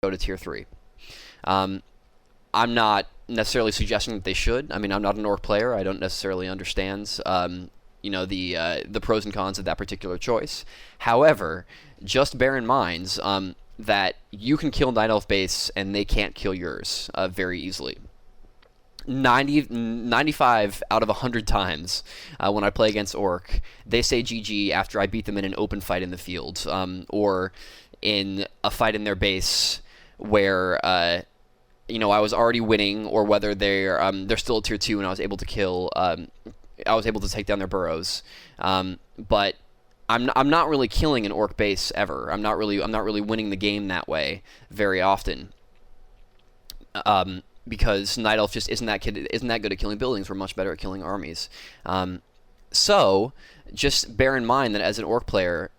go to tier 3. I'm not necessarily suggesting that they should. I mean, I'm not an Orc player. I don't necessarily understand the pros and cons of that particular choice. However, just bear in mind that you can kill Night Elf base and they can't kill yours very easily. 95 out of 100 times when I play against Orc, they say GG after I beat them in an open fight in the field, or in a fight in their base where I was already winning, or whether they're still at tier 2 and I was able to kill. I was able to take down their burrows, but I'm not really killing an Orc base ever. I'm not really winning the game that way very often. Because Night Elf just isn't that good at killing buildings. We're much better at killing armies. So just bear in mind that as an Orc player,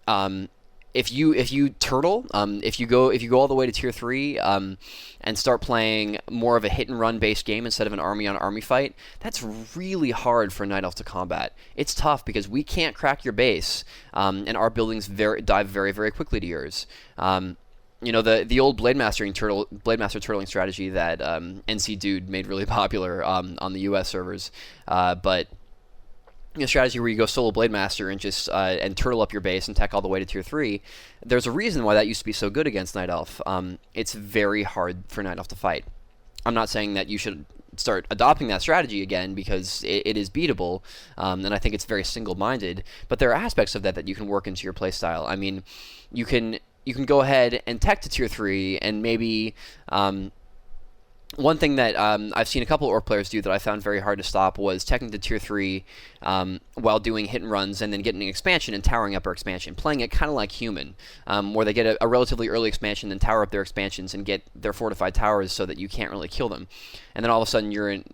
if you turtle, if you go all the way to tier 3, and start playing more of a hit and run based game instead of an army on army fight, that's really hard for Night Elf to combat. It's tough because we can't crack your base, and our buildings dive very, very quickly to yours. The old Blademaster turtling strategy that NC Dude made really popular on the US servers, but a strategy where you go solo Blademaster and just and turtle up your base and tech all the way to tier 3. There's a reason why that used to be so good against Night Elf. It's very hard for Night Elf to fight. I'm not saying that you should start adopting that strategy again, because it is beatable, and I think it's very single-minded, but there are aspects of that you can work into your playstyle. I mean, you can go ahead and tech to tier 3, and maybe one thing that I've seen a couple of Orc players do that I found very hard to stop was teching to tier 3 while doing hit and runs, and then getting an expansion and towering up our expansion, playing it kind of like Human, where they get a relatively early expansion, then tower up their expansions and get their fortified towers so that you can't really kill them, and then all of a sudden you're in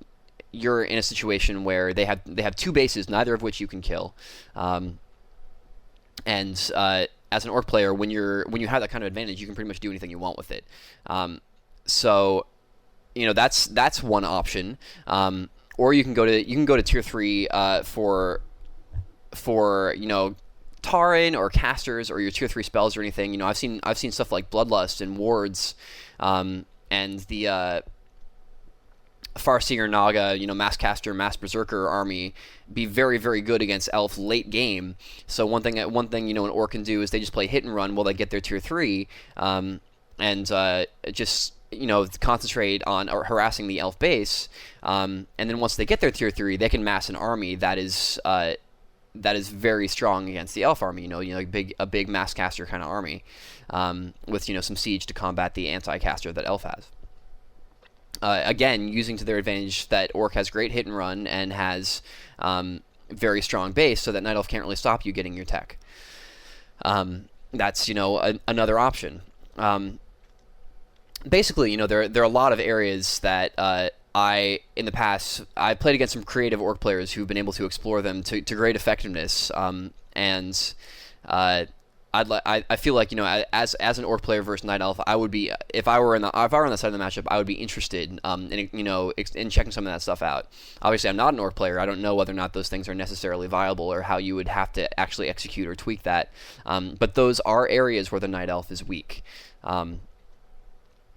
a situation where they have 2 bases, neither of which you can kill, as an Orc player, when you have that kind of advantage, you can pretty much do anything you want with it. So that's one option. Or you can go to tier 3 for Tauren or casters, or your tier 3 spells or anything. I've seen stuff like Bloodlust and Wards, and the Far Seer Naga, Mass Caster, Mass Berserker army be very, very good against Elf late game. So one thing an Orc can do is they just play hit and run while they get their tier 3, and just concentrate on harassing the Elf base, and then once they get their tier 3, they can mass an army that is very strong against the Elf army. A big Mass Caster kind of army, with some siege to combat the anti-caster that Elf has. Again, using to their advantage that Orc has great hit and run and has very strong base, so that Night Elf can't really stop you getting your tech. That's another option. Basically, there are a lot of areas that in the past I've played against some creative Orc players who've been able to explore them to great effectiveness, and I feel like as an Orc player versus Night Elf, I would be, if I were on the side of the matchup, I would be interested in checking some of that stuff out. Obviously, I'm not an Orc player. I don't know whether or not those things are necessarily viable, or how you would have to actually execute or tweak that. But those are areas where the Night Elf is weak.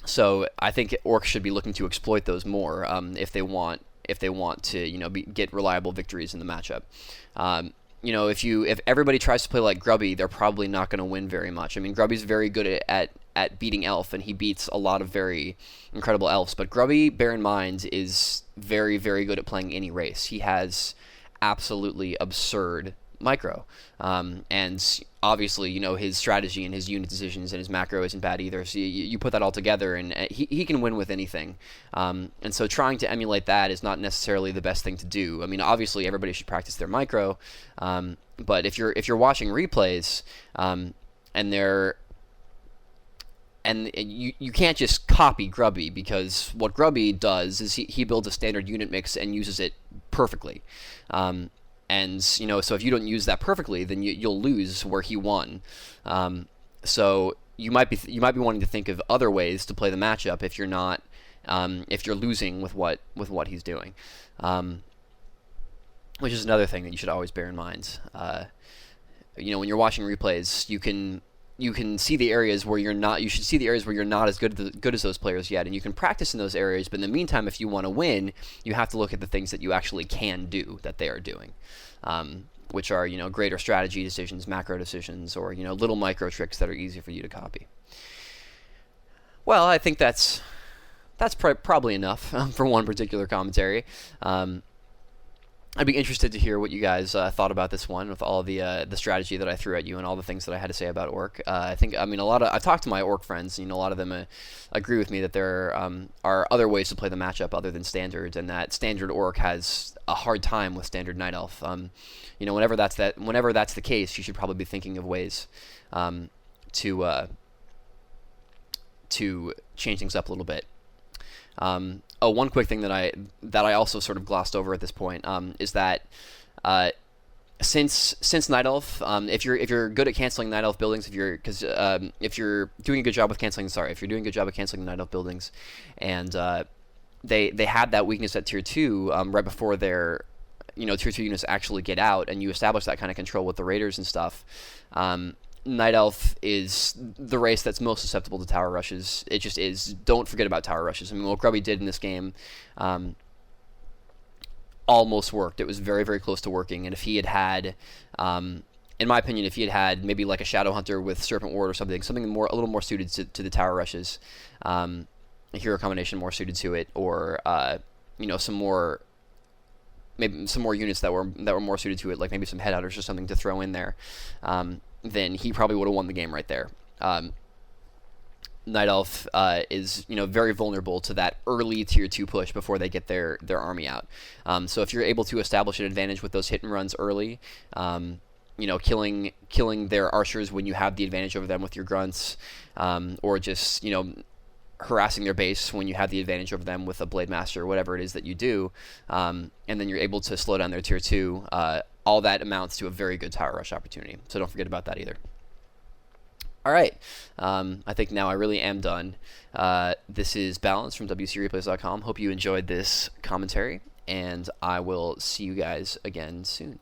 So I think Orcs should be looking to exploit those more if they want to get reliable victories in the matchup. If everybody tries to play like Grubby, they're probably not going to win very much. I mean, Grubby's very good at beating Elf, and he beats a lot of very incredible Elves. But Grubby, bear in mind, is very, very good at playing any race. He has absolutely absurd micro, and obviously his strategy and his unit decisions and his macro isn't bad either, so you put that all together, and he can win with anything, and so trying to emulate that is not necessarily the best thing to do. I mean, obviously everybody should practice their micro, but if you're watching replays, and you can't just copy Grubby, because what Grubby does is he builds a standard unit mix and uses it perfectly. And so if you don't use that perfectly, then you'll lose where he won. So you might be wanting to think of other ways to play the matchup if you're not if you're losing with what he's doing, which is another thing that you should always bear in mind. When you're watching replays, you can you can see the areas where you're not. You should see the areas where you're not as good as those players yet, and you can practice in those areas. But in the meantime, if you want to win, you have to look at the things that you actually can do that they are doing, which are greater strategy decisions, macro decisions, or little micro tricks that are easy for you to copy. Well, I think that's probably enough for one particular commentary. I'd be interested to hear what you guys thought about this one, with all the strategy that I threw at you and all the things that I had to say about Orc. I've talked to my Orc friends, a lot of them agree with me that there are other ways to play the matchup other than Standard, and that Standard Orc has a hard time with Standard Night Elf. Whenever that's the case, you should probably be thinking of ways to change things up a little bit. One quick thing that I also sort of glossed over at this point is that since Night Elf, if you're good at canceling Night Elf buildings, if you're doing a good job with canceling Night Elf buildings, and they had that weakness at tier 2 right before their tier 2 units actually get out, and you establish that kind of control with the raiders and stuff. Night Elf is the race that's most susceptible to tower rushes. It just is. Don't forget about tower rushes. What Grubby did in this game almost worked. It was very, very close to working. And if he had in my opinion, if he had maybe like a Shadow Hunter with Serpent Ward or something a little more suited to the tower rushes, a hero combination more suited to it, or maybe some more units that were more suited to it, like maybe some Headhunters or something to throw in there, then he probably would have won the game right there. Night Elf is very vulnerable to that early tier 2 push before they get their army out. So if you're able to establish an advantage with those hit and runs early, killing their archers when you have the advantage over them with your grunts, or just harassing their base when you have the advantage over them with a Blade Master or whatever it is that you do, and then you're able to slow down their tier 2, all that amounts to a very good tower rush opportunity. So don't forget about that either. All right, I think now I really am done. This is Balance from WCReplays.com. Hope you enjoyed this commentary, and I will see you guys again soon.